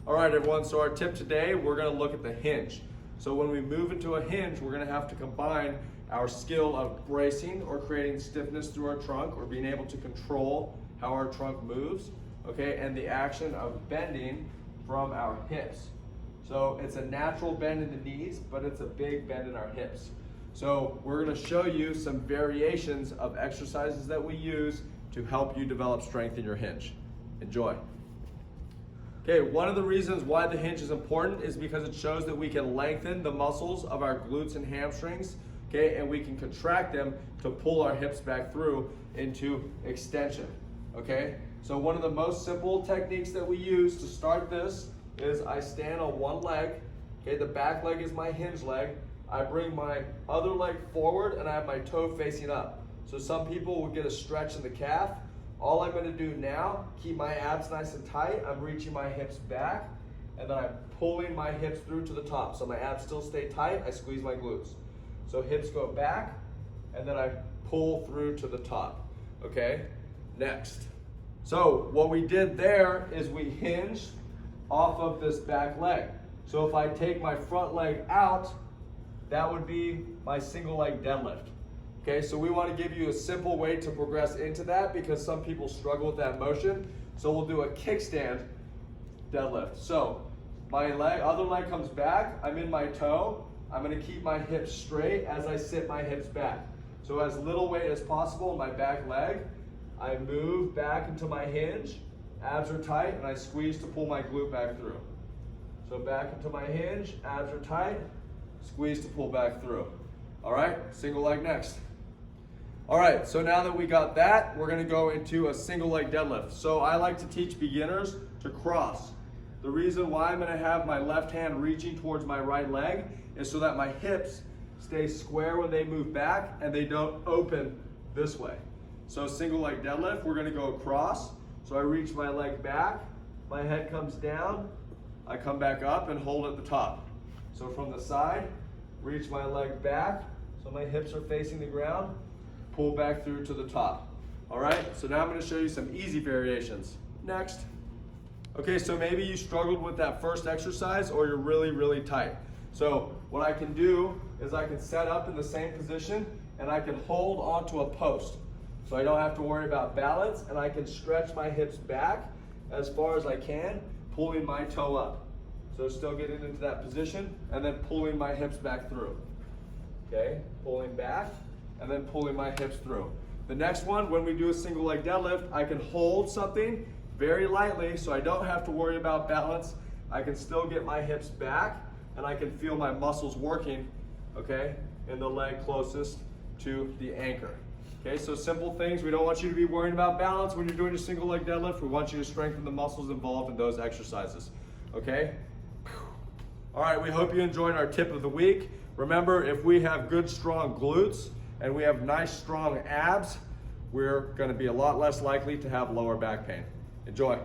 All right, everyone, so our tip today, we're gonna look at the hinge. So when we move into a hinge, we're gonna have to combine our skill of bracing or creating stiffness through our trunk or being able to control how our trunk moves, okay, and the action of bending from our hips. So it's a natural bend in the knees, but it's a big bend in our hips. So we're gonna show you some variations of exercises that we use to help you develop strength in your hinge. Enjoy. Okay, one of the reasons why the hinge is important is because it shows that we can lengthen the muscles of our glutes and hamstrings, okay, and we can contract them to pull our hips back through into extension, okay? So one of the most simple techniques that we use to start this is I stand on one leg, okay, the back leg is my hinge leg. I bring my other leg forward and I have my toe facing up. So some people will get a stretch in the calf. All I'm gonna do now, keep my abs nice and tight. I'm reaching my hips back and then I'm pulling my hips through to the top. So my abs still stay tight, I squeeze my glutes. So hips go back and then I pull through to the top, okay? Next. So what we did there is we hinged off of this back leg. So if I take my front leg out, that would be my single leg deadlift. Okay, so we want to give you a simple way to progress into that because some people struggle with that motion. So we'll do a kickstand deadlift. So my other leg comes back, I'm in my toe, I'm going to keep my hips straight as I sit my hips back. So as little weight as possible in my back leg, I move back into my hinge, abs are tight, and I squeeze to pull my glute back through. So back into my hinge, abs are tight, squeeze to pull back through. All right, single leg next. All right, so now that we got that, we're gonna go into a single leg deadlift. So I like to teach beginners to cross. The reason why I'm gonna have my left hand reaching towards my right leg is so that my hips stay square when they move back and they don't open this way. So single leg deadlift, we're gonna go across. So I reach my leg back, my head comes down, I come back up and hold at the top. So from the side, reach my leg back, so my hips are facing the ground, pull back through to the top. All right, so now I'm gonna show you some easy variations. Next. Okay, so maybe you struggled with that first exercise or you're really, really tight. So what I can do is I can set up in the same position and I can hold onto a post. So I don't have to worry about balance and I can stretch my hips back as far as I can, pulling my toe up. So still getting into that position and then pulling my hips back through. Okay, pulling back and then pulling my hips through. The next one, when we do a single leg deadlift, I can hold something very lightly so I don't have to worry about balance. I can still get my hips back and I can feel my muscles working, okay, in the leg closest to the anchor. Okay, so simple things. We don't want you to be worrying about balance when you're doing your single leg deadlift. We want you to strengthen the muscles involved in those exercises, okay? All right, we hope you enjoyed our tip of the week. Remember, if we have good, strong glutes and we have nice, strong abs, we're gonna be a lot less likely to have lower back pain. Enjoy.